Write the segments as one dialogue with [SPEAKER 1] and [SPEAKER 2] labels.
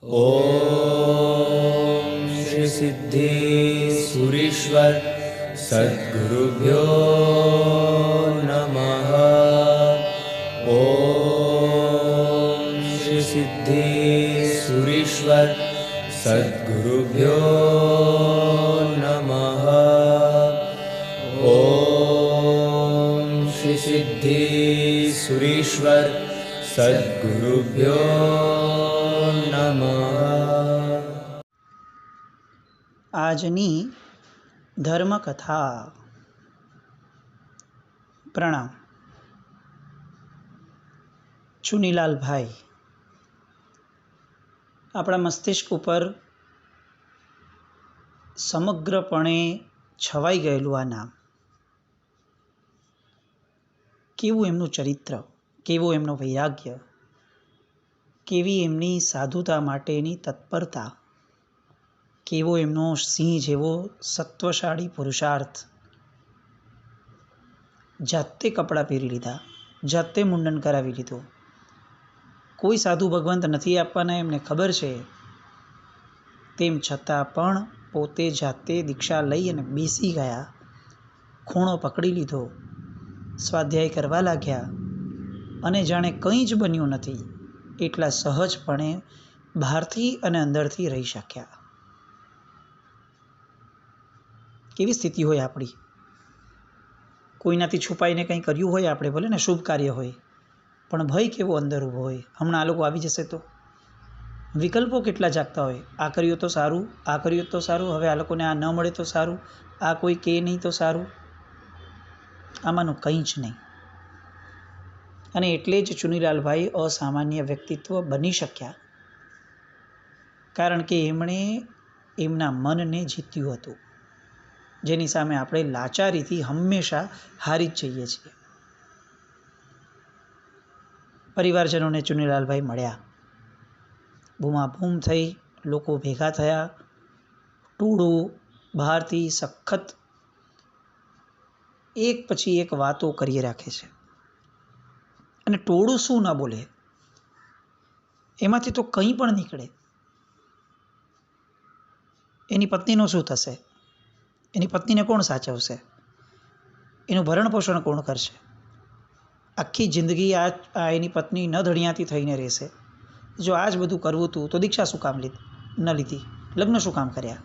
[SPEAKER 1] ओम श्री सिद्धेश्वरीश्वर सद्गुरुभ्यो नमः। ओम श्री सिद्धेश्वरीश्वर सद्गुरुभ्यो नमः। ओम श्री सिद्धेश्वरीश्वर सद्गुरुभ्यो नमः।
[SPEAKER 2] આજની ધર્મકથા। પ્રણામ। ચુનીલાલભાઈ આપણા મસ્તિષ્ક ઉપર સમગ્રપણે છવાઈ ગયેલું આ નામ, કેવું એમનું ચરિત્ર, કેવું એમનું વૈરાગ્ય, કેવી એમની સાધુતા માટેની તત્પરતા, કેવો એમનો સિંહ જેવો સત્વશાળી પુરુષાર્થ। જાતે કપડાં પહેરી લીધા, જાતે મુંડન કરાવી લીધું। કોઈ સાધુ ભગવંત નથી આપવાના એમને ખબર છે, તેમ છતાં પણ પોતે જાતે દીક્ષા લઈ અને બેસી ગયા, ખૂણો પકડી લીધો, સ્વાધ્યાય કરવા લાગ્યા અને જાણે કંઈ જ બન્યું નથી એટલા સહજપણે બહારથી અને અંદરથી રહી શક્યા। કેવી સ્થિતિ હોય આપણી? કોઈનાથી છુપાઈને કંઈ કર્યું હોય આપણે, ભલે ને શુભ કાર્ય હોય, પણ ભય કેવો અંદર ઊભો હોય, હમણાં આ લોકો આવી જશે તો? વિકલ્પો કેટલા જાગતા હોય, આ કર્યું તો સારું, આ કર્યું તો સારું, હવે આ લોકોને આ ન મળે તો સારું, આ કોઈ કહે નહીં તો સારું। આમાંનું કંઈ જ નહીં। અને એટલે જ ચુનીલાલભાઈ અસામાન્ય વ્યક્તિત્વ બની શક્યા, કારણ કે એમણે એમના મનને જીત્યું હતું, જેની સામે આપણે લાચારીથી હંમેશા હારી જ જઈએ છીએ। પરિવારજનોને ચુનીલાલભાઈ મળ્યા, બૂમાબૂમ થઈ, લોકો ભેગા થયા, ટોળું બહારથી સખત એક પછી એક વાતો કરી રાખે છે, અને ટોળું શું ન બોલે, એમાંથી તો કંઈ પણ નીકળે। એની પત્નીનું શું થશે? એની પત્નીને કોણ સાચવશે? એનું ભરણ પોષણ કોણ કરશે? આખી જિંદગી આ એની પત્ની ન ધણિયાતી થઈને રહેશે। જો આ જ બધું કરવું હતું તો દીક્ષા શું કામ ન લીધી, લગ્ન શું કામ કર્યા?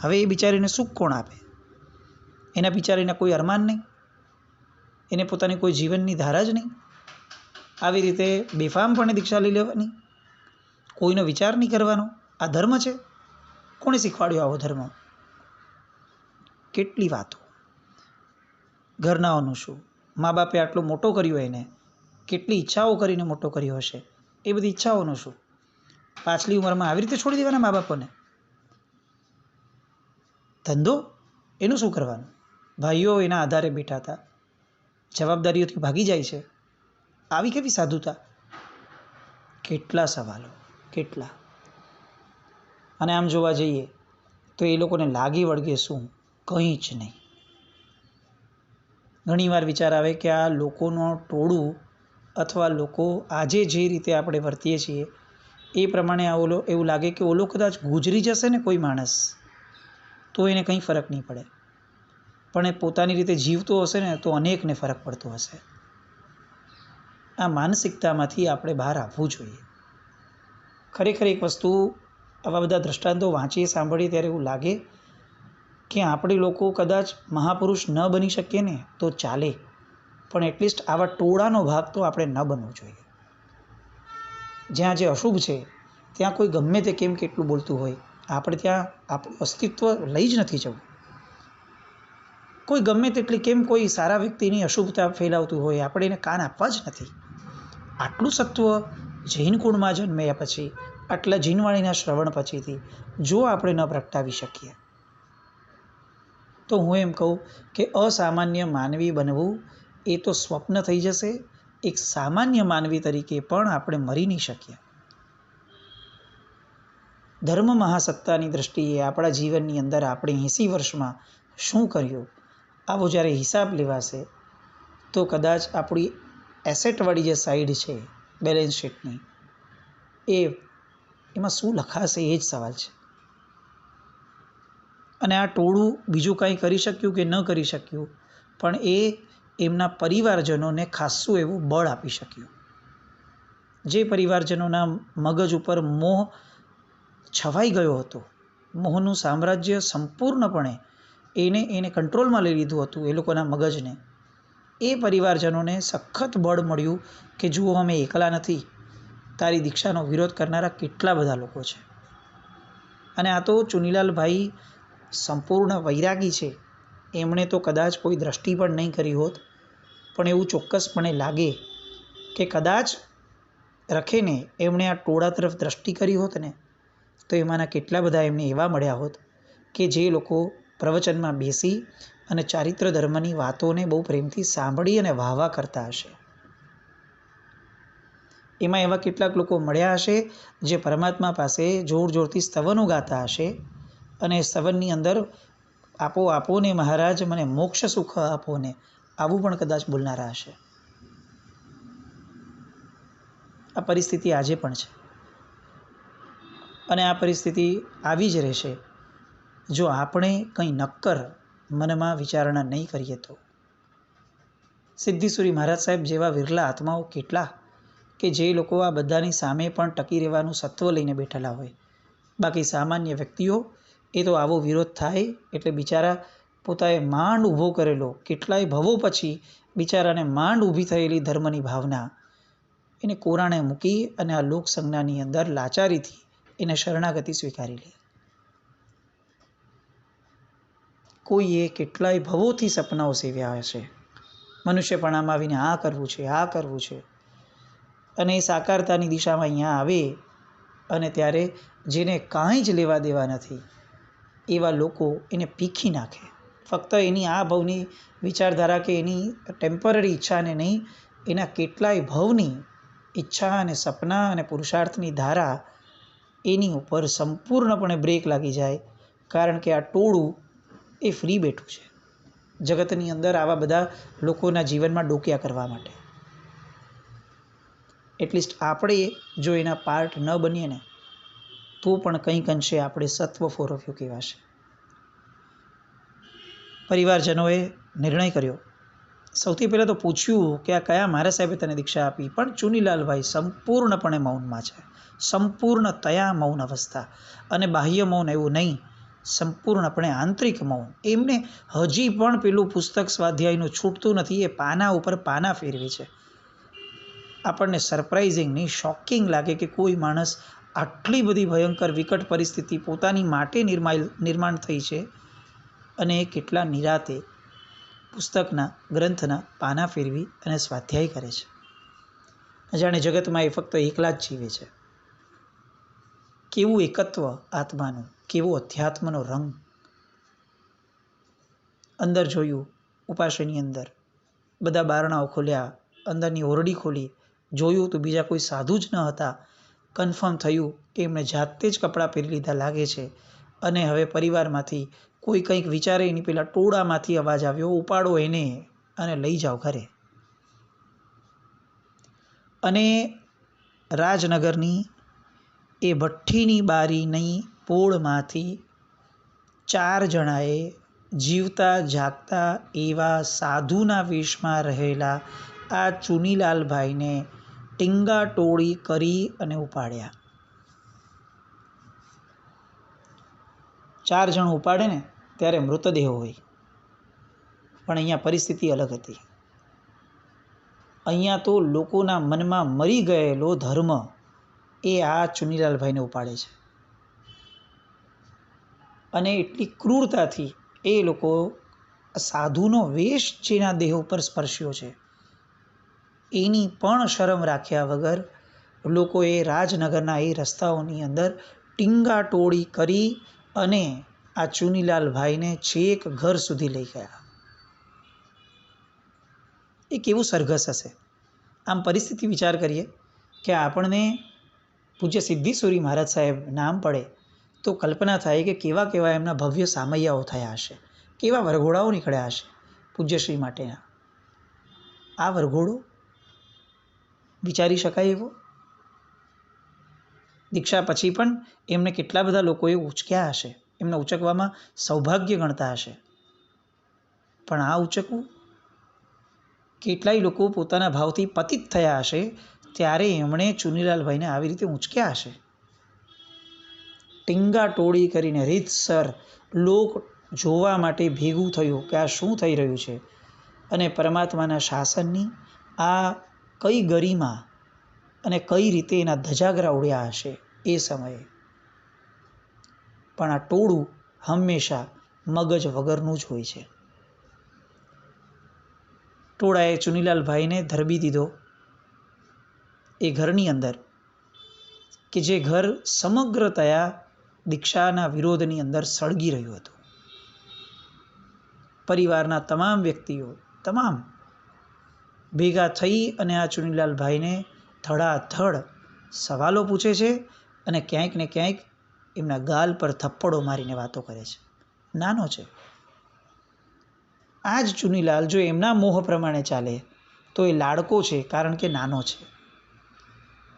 [SPEAKER 2] હવે એ બિચારીને સુખ કોણ આપે? એના બિચારીને કોઈ અરમાન નહીં, એને પોતાની કોઈ જીવનની ધારા જ નહીં। આવી રીતે બેફામપણે દીક્ષા લઈ લેવાની, કોઈનો વિચાર નહીં કરવાનો, આ ધર્મ છે? કોણે શીખવાડ્યો આવો ધર્મ? કેટલી વાતો! ઘરનાઓનું શું? મા બાપે આટલો મોટો કર્યો, એને કેટલી ઈચ્છાઓ કરીને મોટો કર્યો હશે, એ બધી ઈચ્છાઓનું શું? પાછલી ઉંમરમાં આવી રીતે છોડી દેવાના મા બાપોને? ધંધો એનું શું કરવાનું? ભાઈઓ એના આધારે બેઠા હતા, જવાબદારીઓથી ભાગી જાય છે, આવી કેવી સાધુતા? કેટલા સવાલો, કેટલા! અને આમ જોવા જઈએ તો એ લોકોને લાગી વળગે શું? કંઈ જ નહીં। ઘણીવાર વિચાર આવે કે આ લોકોનો ટોળું અથવા લોકો આજે જે રીતે આપણે વર્તીએ છીએ એ પ્રમાણે એવું લાગે કે ઓલો કદાચ ગુજરી જશે ને કોઈ માણસ, તો એને કંઈ ફરક નહીં પડે, પણ એ પોતાની રીતે જીવતો હશે ને તો અનેકને ફરક પડતો હશે। આ માનસિકતામાંથી આપણે બહાર આવવું જોઈએ। ખરેખર એક વસ્તુ, આવા બધા દ્રષ્ટાંતો વાંચીએ, સાંભળીએ ત્યારે એવું લાગે કે આપણે લોકો કદાચ મહાપુરુષ ન બની શકીએ ને તો ચાલે, પણ એટલીસ્ટ આવા ટોળાનો ભાગ તો આપણે ન બનવું જોઈએ। જ્યાં જે અશુભ છે ત્યાં કોઈ ગમે તે કેમ કેટલું બોલતું હોય, આપણે ત્યાં આપણું અસ્તિત્વ લઈ જ નથી જવું। કોઈ ગમે તેટલી કેમ કોઈ સારા વ્યક્તિની અશુભતા ફેલાવતું હોય, આપણે એને કાન આપવા જ નથી। આટલું સત્વ જૈન કુળમાં જન્મ્યા પછી, આટલા જીનવાણીના શ્રવણ પછીથી જો આપણે ન પ્રગટાવી શકીએ, તો હું એમ કહું કે અસામાન્ય માનવી બનવું એ તો સ્વપ્ન થઈ જશે। એક સામાન્ય માનવી તરીકે પણ આપણે મરી નહીં શકીએ। ધર્મ મહાસત્તાની દ્રષ્ટિએ આપણા જીવનની અંદર આપણે 80 વર્ષમાં શું કર્યું, આવો જ્યારે હિસાબ લેવાશે તો કદાચ આપણી એસેટવાળી જે સાઈડ છે બેલેન્સ શીટની, એ એમાં શું લખાશે એ જ સવાલ છે. અને આ ટોળું બીજું કાંઈ કરી શક્યું કે ન કરી શક્યું, પણ એ એમના પરિવારજનોને ખાસ્સું એવું બળ આપી શક્યું. જે પરિવારજનોના મગજ ઉપર મોહ છવાઈ ગયો હતો, મોહનું સામ્રાજ્ય સંપૂર્ણપણે એને કંટ્રોલમાં લઈ લીધું હતું એ લોકોના મગજને, એ પરિવારજનોને સખત બળ મળ્યું કે જુઓ અમે એકલા નથી, તારી દીક્ષાનો વિરોધ કરનારા કેટલા બધા લોકો છે. અને આ તો ચુનીલાલભાઈ સંપૂર્ણ વૈરાગી છે. એમણે તો કદાચ કોઈ દ્રષ્ટિ પણ નહીં કરી હોત, પણ એવું ચોક્કસપણે લાગે કે કદાચ રખેને એમણે આ ટોળા તરફ દ્રષ્ટિ કરી હોત ને, તો એમાંના કેટલા બધા એમને એવા મળ્યા હોત કે જે લોકો પ્રવચનમાં બેસી અને ચારિત્ર ધર્મની વાતોને બહુ પ્રેમથી સાંભળી અને વાહવા કરતા હશે. એમાં એવા કેટલાક લોકો મળ્યા હશે જે પરમાત્મા પાસે જોર જોરથી સ્તવનો ગાતા હશે, અને સ્તવનની અંદર આપો આપો ને મહારાજ મને મોક્ષ સુખ આપો ને, આવું પણ કદાચ બોલનારા હશે. આ પરિસ્થિતિ આજે પણ છે, અને આ પરિસ્થિતિ આવી જ રહેશે જો આપણે કંઈ નક્કર મનમાં વિચારણા નહીં કરીએ તો. સિદ્ધિસુરી મહારાજ સાહેબ જેવા વિરલા આત્માઓ કેટલા કે જે લોકો આ બધાની સામે પણ ટકી રહેવાનું સત્વ લઈને બેઠેલા હોય. બાકી સામાન્ય વ્યક્તિઓ એ તો આવો વિરોધ થાય એટલે બિચારા પોતાએ માંડ ઊભો કરેલો, કેટલાય ભવો પછી બિચારાને માંડ ઊભી થયેલી ધર્મની ભાવના એને કોરાણે મૂકી અને આ લોકસંજ્ઞાની અંદર લાચારીથી એને શરણાગતિ સ્વીકારી લે. કોઈએ કેટલાય ભવોથી સપનાઓ સેવ્યા હશે, મનુષ્યપણામાં આવીને આ કરવું છે, આ કરવું છે, અને એ સાકારતાની દિશામાં અહીંયા આવે અને ત્યારે જેને કાંઈ જ લેવા દેવા નથી એવા લોકો એને પીખી નાખે. ફક્ત એની આ ભવની વિચારધારા કે એની ટેમ્પરરી ઈચ્છાને નહીં, એના કેટલાય ભવની ઈચ્છા અને સપના અને પુરુષાર્થની ધારા એની ઉપર સંપૂર્ણપણે બ્રેક લાગી જાય. કારણ કે આ ટોળું એ ફ્રી બેઠું છે જગતની અંદર આવા બધા લોકોના જીવનમાં ડોક્યા કરવા માટે. એટલીસ્ટ આપણે જો એના પાર્ટ ન બનીએ ને તો પણ કંઈક અંશે આપણે સત્વ ફોરવ્યું કહેવાશે. પરિવારજનોએ નિર્ણય કર્યો. સૌથી પહેલાં તો પૂછ્યું કે આ કયા મહારાજ સાહેબે તને દીક્ષા આપી, પણ ચુનીલાલભાઈ સંપૂર્ણપણે મૌનમાં છે. સંપૂર્ણતયા મૌન અવસ્થા, અને બાહ્ય મૌન એવું નહીં, સંપૂર્ણપણે આંતરિક મૌન. એમને હજી પણ પેલું પુસ્તક સ્વાધ્યાયનું છૂટતું નથી, એ પાના ઉપર પાના ફેરવે છે. આપણને સરપ્રાઇઝિંગ નહીં, શોકિંગ લાગે કે કોઈ માણસ આટલી બધી ભયંકર વિકટ પરિસ્થિતિ પોતાની માટે નિર્માણ થઈ છે અને એ કેટલા નિરાતે પુસ્તકના ગ્રંથના પાના ફેરવી અને સ્વાધ્યાય કરે છે. જાણે જગતમાં એ ફક્ત એકલા જ જીવે છે. કેવું એકત્વ આત્માનું, કેવો અધ્યાત્મનો રંગ. અંદર જોયું, ઉપાસની અંદર બધા બારણાઓ ખોલ્યા, અંદરની ઓરડી ખોલી, જોયું તો બીજા કોઈ સાધુ જ ન હતા. કન્ફર્મ થયું કે એમણે જાતે જ કપડાં પહેરી લીધા લાગે છે, અને હવે પરિવારમાંથી કોઈ કંઈક વિચારે એની પેલા ટોળામાંથી અવાજ આવ્યો, ઉપાડો એને અને લઈ જાઓ ઘરે. અને રાજનગરની એ ભઠ્ઠીની બારીની પોળમાંથી 4 જણાએ જીવતા જાગતા એવા સાધુના વેશમાં રહેલા આ ચુનીલાલભાઈને ટીંગા ટોળી કરી અને ઉપાડ્યા. 4 જણ ઉપાડે ને ત્યારે મૃતદેહ હોય, પણ અહીંયા પરિસ્થિતિ અલગ હતી. અહીંયા તો લોકોના મનમાં મરી ગયેલો ધર્મ એ આ ચુનીલાલભાઈને ઉપાડે છે, અને એટલી ક્રૂરતાથી એ લોકો સાધુનો વેશ જેના દેહ ઉપર સ્પર્શ્યો છે એની પણ શરમ રાખ્યા વગર લોકોએ રાજનગરના એ રસ્તાઓની અંદર ટીંગા ટોળી કરી અને આ ચુનીલાલભાઈને છેક ઘર સુધી લઈ ગયા. એ કેવું સરઘસ હશે. આમ પરિસ્થિતિ વિચાર કરીએ કે આપણને પૂજ્ય સિદ્ધિસુરી મહારાજ સાહેબ નામ પડે તો કલ્પના થાય કે કેવા કેવા એમના ભવ્ય સામૈયાઓ થયા હશે, કેવા વરઘોડાઓ નીકળ્યા હશે પૂજ્યશ્રી માટેના. આ વરઘોડો વિચારી શકાય એવો? દીક્ષા પછી પણ એમને કેટલા બધા લોકોએ ઉચક્યા હશે, એમને ઉચકવામાં સૌભાગ્ય ગણતા હશે, પણ આ ઉચકવું, કેટલાય લોકો પોતાના ભાવથી પતિત થયા હશે ત્યારે એમણે ચુનીલાલભાઈને આવી રીતે ઉંચક્યા હશે. ટીંગા ટોળી કરીને રીતસર લોક જોવા માટે ભેગું થયું કે આ શું થઈ રહ્યું છે, અને પરમાત્માના શાસનની આ કઈ ગરિમા અને કઈ રીતે એના ધજાગરા ઉડ્યા હશે એ સમયે. પણ આ ટોળું હંમેશા મગજ વગરનું જ હોય છે. ટોળાએ ચુનીલાલભાઈને ધરબી દીધો એ ઘરની અંદર, કે જે ઘર સમગ્રતયા દીક્ષાના વિરોધની અંદર સળગી રહ્યું હતું. પરિવારના તમામ વ્યક્તિઓ ભેગા થઈ અને આ ચુનીલાલભાઈને ધડાધડ સવાલો પૂછે છે અને ક્યાંક ને ક્યાંક એમના ગાલ પર થપ્પડો મારીને વાતો કરે છે. નાનો છે. આ જ ચુનીલાલ જો એમના મોહ પ્રમાણે ચાલે તો એ લાડકો છે, કારણ કે નાનો છે.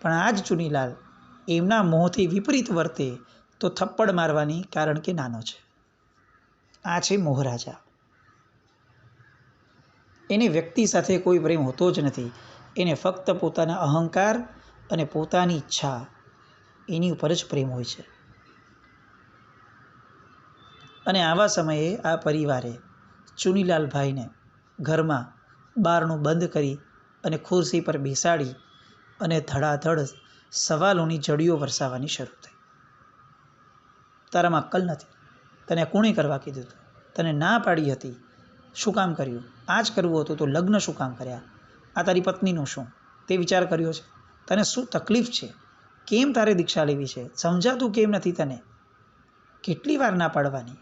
[SPEAKER 2] પણ આ જ ચુનીલાલ એમના મોહથી વિપરીત વર્તે તો થપ્પડ મારવાની, કારણ કે નાનો છે. આ છે મોહરાજા. એને વ્યક્તિ સાથે કોઈ પ્રેમ હોતો જ નથી. એને ફક્ત પોતાના અહંકાર અને પોતાની ઈચ્છા એની ઉપર જ પ્રેમ હોય છે. અને આવા સમયે આ પરિવારે ચુનીલાલભાઈને ઘરમાં બારણું બંધ કરી અને ખુરશી પર બેસાડી અને ધડાધડ સવાલોની જડીઓ વરસાવવાની શરૂ થઈ. તારામાં અક્કલ નથી, તને કોણે કરવા કીધું હતું, તને ના પાડી હતી, શું કામ કર્યું, આ જ કરવું હતું તો લગ્ન શું કામ કર્યા, આ તારી પત્નીનું શું, તે વિચાર કર્યો છે, તને શું તકલીફ છે, કેમ તારે દીક્ષા લેવી છે, સમજાતું કેમ નથી તને, કેટલી વાર ના પાડવાની.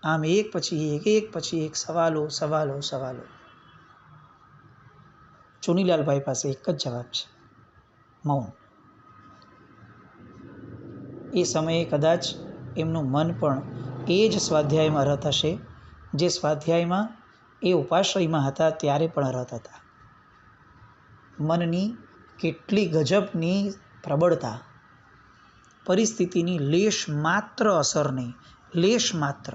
[SPEAKER 2] આમ એક પછી એક સવાલો. ચુનીલાલભાઈ પાસે એક જ જવાબ છે, મૌન. એ સમયે કદાચ એમનું મન પણ એ જ સ્વાધ્યાયમાં રત હશે, જે સ્વાધ્યાયમાં એ ઉપાશ્રયમાં હતા ત્યારે પણ રત હતા. મનની કેટલી ગજબની પ્રબળતા, પરિસ્થિતિની લેશ માત્ર અસર નહીં, લેશ માત્ર.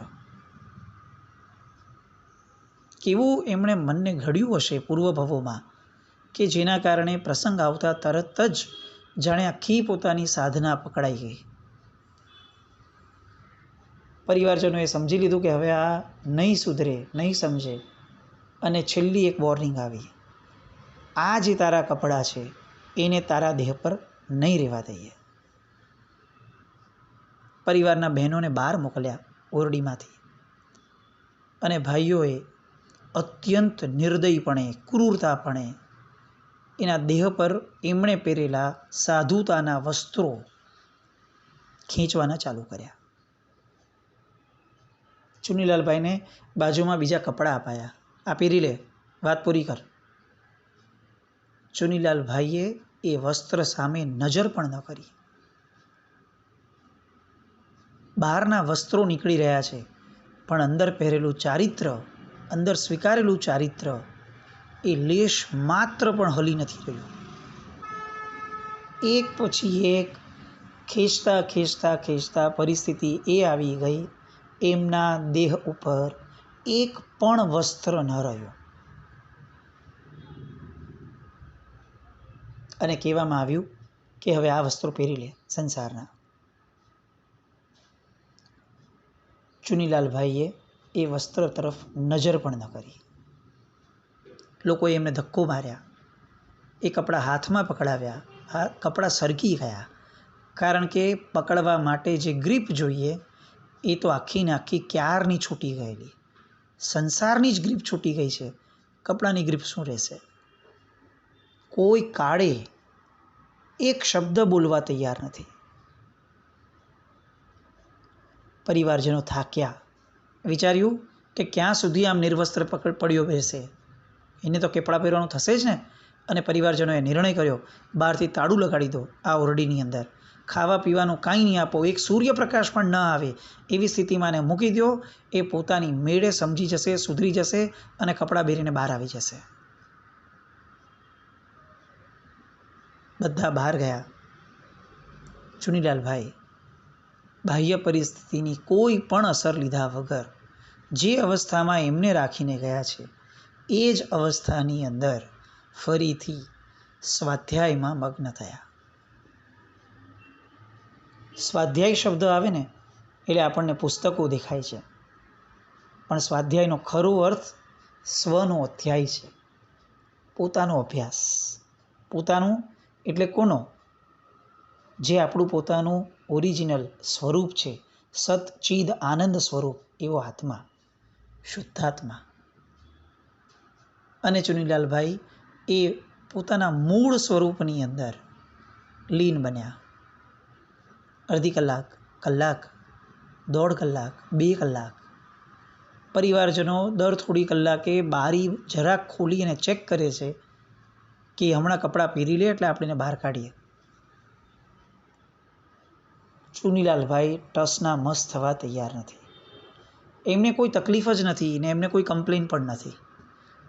[SPEAKER 2] કેવું એમણે મનને ઘડ્યું હશે પૂર્વભવોમાં, કે જેના કારણે પ્રસંગ આવતા તરત જ જાણે આખી પોતાની સાધના પકડાઈ ગઈ. પરિવારજનોએ સમજી લીધું કે હવે આ નહીં સુધરે, નહીં સમજે, અને છેલ્લી એક વોર્નિંગ આવી, આ જે તારા કપડાં છે એને તારા દેહ પર નહીં રહેવા દઈએ. પરિવારના બહેનોને બહાર મોકલ્યા ઓરડીમાંથી, અને ભાઈઓએ અત્યંત નિર્દયપણે, ક્રૂરતાપણે એના દેહ પર એમણે પહેરેલા સાધુતાના વસ્ત્રો ખેંચવાના ચાલુ કર્યા. ચુનીલાલભાઈને બાજુમાં બીજા કપડાં અપાયા, આ પહેરી લે, વાત પૂરી કર. ચુનીલાલભાઈએ એ વસ્ત્ર સામે નજર પણ ન કરી. બહારના વસ્ત્રો નીકળી રહ્યા છે, પણ અંદર પહેરેલું ચારિત્ર, અંદર સ્વીકારેલું ચારિત્ર એ લેશ માત્ર પણ હલી નથી રહ્યું. એક પછી એક ખેંચતા પરિસ્થિતિ એ આવી ગઈ, એમના દેહ ઉપર એક પણ વસ્ત્ર ન રહ્યો. અને કહેવામાં આવ્યું કે હવે આ વસ્ત્રો પહેરી લે સંસારના. ચુનીલાલભાઈએ એ વસ્ત્ર તરફ નજર પણ ન કરી. લોકોએ એમને ધક્કો માર્યા, એ કપડાં હાથમાં પકડાવ્યા, કપડાં સરકી ગયા, કારણ કે પકડવા માટે જે ગ્રીપ જોઈએ એ તો આખી ને આખી ક્યારની છૂટી ગયેલી. સંસારની જ ગ્રીપ છૂટી ગઈ છે, કપડાની ગ્રીપ શું રહેશે. કોઈ કાળે એક શબ્દ બોલવા તૈયાર નથી. પરિવારજનો થાક્યા. વિચાર્યું કે ક્યાં સુધી આમ નિર્વસ્ત્ર પડ્યો બેસે, એને તો કપડાં પહેરવાનું થશે જ ને. અને પરિવારજનોએ નિર્ણય કર્યો, બહારથી તાળું લગાડી દો આ ઓરડીની અંદર, ખાવા પીવાનું કાંઈ નહીં આપો, એક સૂર્યપ્રકાશ પણ ન આવે એવી સ્થિતિમાં એને મૂકી દો. એ પોતાની મેળે સમજી જશે, સુધરી જશે અને કપડાં પહેરીને બહાર આવી જશે. બધા બહાર ગયા. ચુનીલાલભાઈ બાહ્ય પરિસ્થિતિની કોઈ પણ અસર લીધા વગર જે અવસ્થામાં એમને રાખીને ગયા છે એ જ અવસ્થાની અંદર ફરીથી સ્વાધ્યાયમાં મગ્ન થયા. સ્વાધ્યાય શબ્દ આવે ને એટલે આપણને પુસ્તકો દેખાય છે, પણ સ્વાધ્યાયનો ખરો અર્થ સ્વનો અધ્યાય છે, પોતાનો અભ્યાસ. પોતાનું એટલે કોનો? જે આપણું પોતાનું ઓરિજિનલ સ્વરૂપ છે, સત ચિદ આનંદ સ્વરૂપ, એવો આત્મા, શુદ્ધાત્મા. અને ચુનીલાલભાઈ એ પોતાના મૂળ સ્વરૂપની અંદર લીન બન્યા. અડધી કલાક, કલાક, 1.5 કલાક, 2 કલાક પરિવારજનો દર થોડી કલાકે બારી જરાક ખોલી અને ચેક કરે છે કે હમણાં કપડાં પહેરી લે એટલે આપણે એને બહાર કાઢીએ. ચુનીલાલભાઈ ટસના મસ થવા તૈયાર નથી. એમને કોઈ તકલીફ જ નથી ને એમને કોઈ કમ્પ્લેન પણ નથી,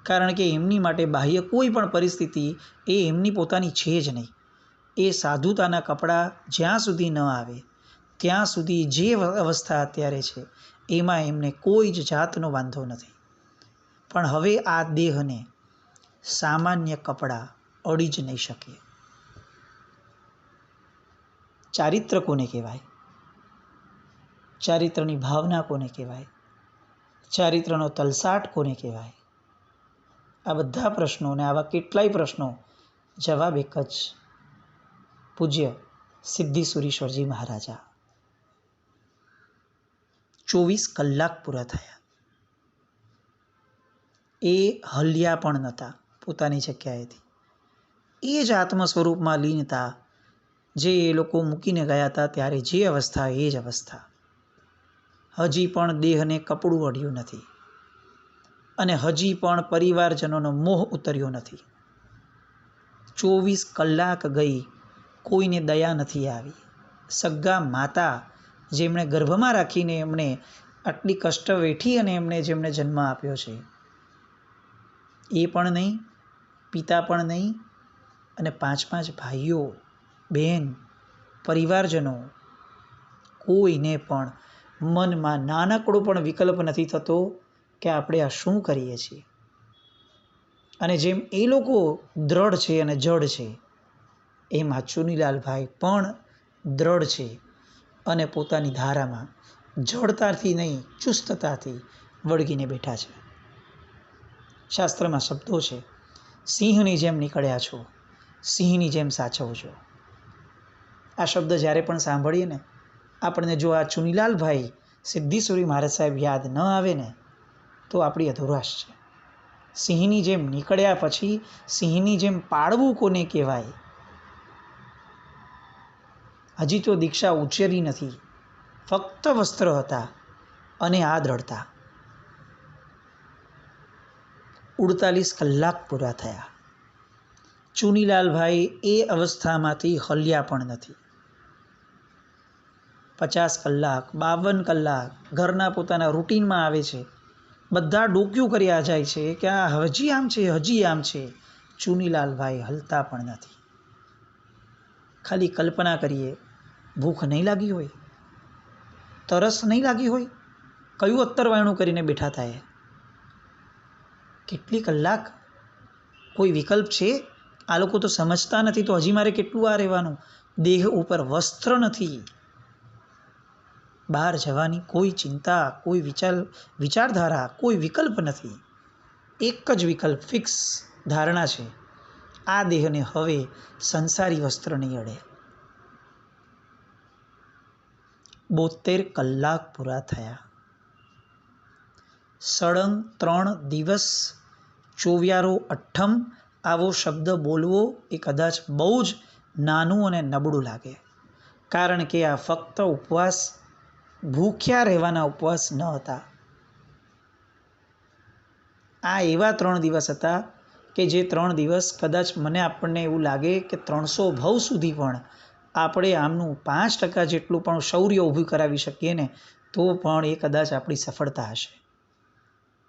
[SPEAKER 2] કારણ કે એમની માટે બાહ્ય કોઈ પણ પરિસ્થિતિ એ એમની પોતાની છે જ નહીં. એ સાધુતાના કપડાં જ્યાં સુધી ન આવે ત્યાં સુધી જે અવસ્થા અત્યારે છે એમાં એમને કોઈ જ જાતનો વાંધો નથી. પણ હવે આ દેહને સામાન્ય કપડાં અડી જ નહીં શકે. ચારિત્ર કોને કહેવાય? ચારિત્રની ભાવના કોને કહેવાય? ચારિત્રનો તલસાટ કોને કહેવાય? આ બધા પ્રશ્નો અને આવા કેટલાય પ્રશ્નો જવાબ એક જ, પૂજ્ય સિદ્ધિસુરીશ્વરજી મહારાજા. 24 કલાક પૂરા થયા. એ હલ્યા પણ નહોતા પોતાની જગ્યાએથી. એ જ આત્મ સ્વરૂપમાં લીનતા જે એ લોકો મૂકીને ગયા હતા ત્યારે જે અવસ્થા એ જ અવસ્થા. હજી પણ દેહને કપડું અડ્યું નથી અને હજી પણ પરિવારજનોનો મોહ ઉતર્યો નથી. 24 કલાક ગઈ, કોઈને દયા નથી આવી. સગ્ગા માતા જેમણે ગર્ભમાં રાખીને એમણે આટલી કષ્ટ વેઠી અને એમણે જેમણે જન્મ આપ્યો છે એ પણ નહીં, પિતા પણ નહીં, અને 5 ભાઈઓ, બહેન, પરિવારજનો, કોઈને પણ મનમાં નાનકડો પણ વિકલ્પ નથી થતો કે આપણે આ શું કરીએ છીએ. અને જેમ એ લોકો દ્રઢ છે અને જડ છે, એમ આ ચુનીલાલભાઈ પણ દ્રઢ છે અને પોતાની ધારામાં જડતાથી નહીં, ચુસ્તતાથી વળગીને બેઠા છે. શાસ્ત્રમાં શબ્દો છે, સિંહની જેમ નીકળ્યા છો, સિંહની જેમ સાચવજો. આ શબ્દ જ્યારે પણ સાંભળીએ ને આપણને જો આ ચુનીલાલભાઈ સિદ્ધિસુરી મહારાજ સાહેબ યાદ ન આવે ને તો આપણી અધુરાશ છે. સિંહની જેમ નીકળ્યા પછી સિંહની જેમ પાળવું કોને કહેવાય? હજી તો દીક્ષા ઉછેરી નથી, ફક્ત વસ્ત્ર હતા અને આ દ્રઢતા. 48 કલાક પૂરા થયા. ચુનીલાલભાઈ એ અવસ્થામાંથી હલ્યા પણ નથી. 50 કલાક, 52 કલાક ઘરના પોતાના રૂટીનમાં આવે છે. બધા ડોક્યું કર્યા જાય છે કે આ હજી આમ છે, હજી આમ છે. ચુનીલાલભાઈ હલતા પણ નથી. ખાલી કલ્પના કરીએ, ભૂખ નહીં લાગી હોય, તરસ નહીં લાગી હોય, કયું અત્તરવાયણું કરીને બેઠા થાય? કેટલી કલાક? કોઈ વિકલ્પ છે? આ લોકો તો સમજતા નથી. તો હજી મારે કેટલું આ રહેવાનું? દેહ ઉપર વસ્ત્ર નથી, બહાર જવાની કોઈ ચિંતા, કોઈ વિચારધારા, કોઈ વિકલ્પ નથી. એક જ વિકલ્પ ફિક્સ ધારણા છે, આ દેહને હવે સંસારી વસ્ત્ર નહીં અડે. 72 કલાક પૂરા થયા. સળંગ 3 દિવસ 24 અઠ્ઠમ આવો શબ્દ બોલવો એ કદાચ બહુ જ નાનું અને નબળું લાગે, કારણ કે આ ફક્ત ઉપવાસ, ભૂખ્યા રહેવાના ઉપવાસ ન હતા. આ એવા 3 દિવસ હતા કે જે 3 દિવસ કદાચ આપણને એવું લાગે કે 300 ભવ સુધી પણ આપણે આમનું 5% જેટલું પણ શૌર્ય ઊભું કરાવી શકીએ ને તો પણ એ કદાચ આપણી સફળતા હશે.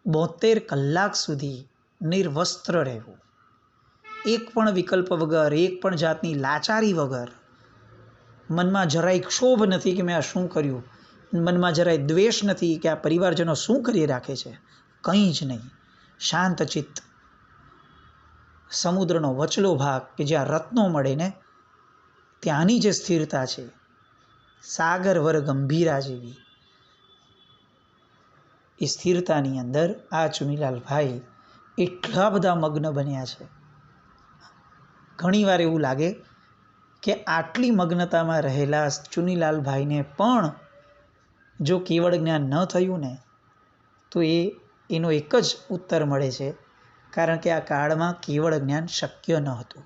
[SPEAKER 2] 72 કલાક સુધી નિર્વસ્ત્ર રહેવું, એક પણ વિકલ્પ વગર, એક પણ જાતની લાચારી વગર, મનમાં જરાય ક્ષોભ નથી કે મેં આ શું કર્યું, મનમાં જરાય દ્વેષ નથી કે આ પરિવારજનો શું કરી રાખે છે, કંઈ જ નહીં. શાંત ચિત્ત. સમુદ્રનો વચલો ભાગ કે જ્યાં રત્નો મળે ને ત્યાંની જે સ્થિરતા છે, સાગર વર ગંભીરા જેવી એ સ્થિરતાની અંદર આ ચુનીલાલભાઈ એટલા બધા મગ્ન બન્યા છે. ઘણીવાર એવું લાગે કે આટલી મગ્નતામાં રહેલા ચુનીલાલભાઈને પણ જો કેવળ જ્ઞાન ન થયું ને તો એનો એક જ ઉત્તર મળે છે, કારણ કે આ કાળમાં કેવળ જ્ઞાન શક્ય ન હતું.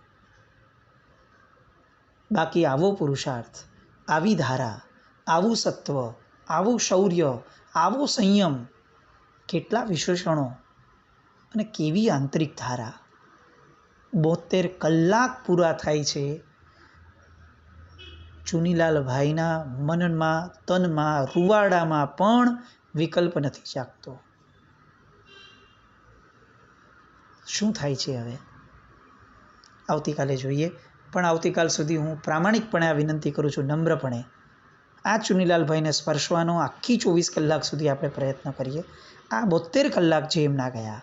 [SPEAKER 2] બાકી આવો પુરુષાર્થ, આવી ધારા, આવું સત્વ, આવું શૌર્ય, આવો સંયમ, કેટલા વિશેષણો અને કેવી આંતરિક ધારા. 72 કલાક પૂરા થાય છે ચુનીલાલભાઈના મનમાં, તનમાં, રૂવાડામાં પણ વિકલ્પ નથી જાગતો. શું થાય છે હવે? આવતીકાલે જોઈએ. પણ આવતીકાલ સુધી હું પ્રામાણિકપણે આ વિનંતી કરું છું, નમ્રપણે, આ ચુનીલાલભાઈને સ્પર્શવાનો આખી 24 કલાક સુધી આપણે પ્રયત્ન કરીએ. આ 72 કલાક જે એમના ગયા,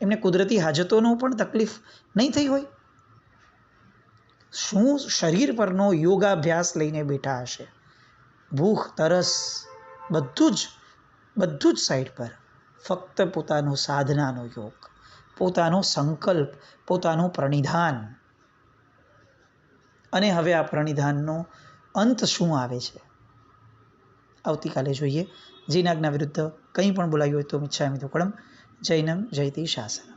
[SPEAKER 2] એમને કુદરતી હાજતોનો પણ તકલીફ નહીં થઈ હોય? શું શરીર પરનો યોગાભ્યાસ લઈને બેઠા હશે? ભૂખ, તરસ, બધું જ સાઈડ પર, ફક્ત પોતાનો સાધનાનો યોગ, પોતાનો સંકલ્પ, પોતાનું પ્રણિધાન. અને હવે આ પ્રણિધાનનો અંત શું આવે છે આવતીકાલે જોઈએ. જીનાજ્ઞા વિરુદ્ધ કંઈ પણ બોલાયું હોય તો મિચ્છામિ દુક્કડમ. જૈનમ જયતિ શાસન.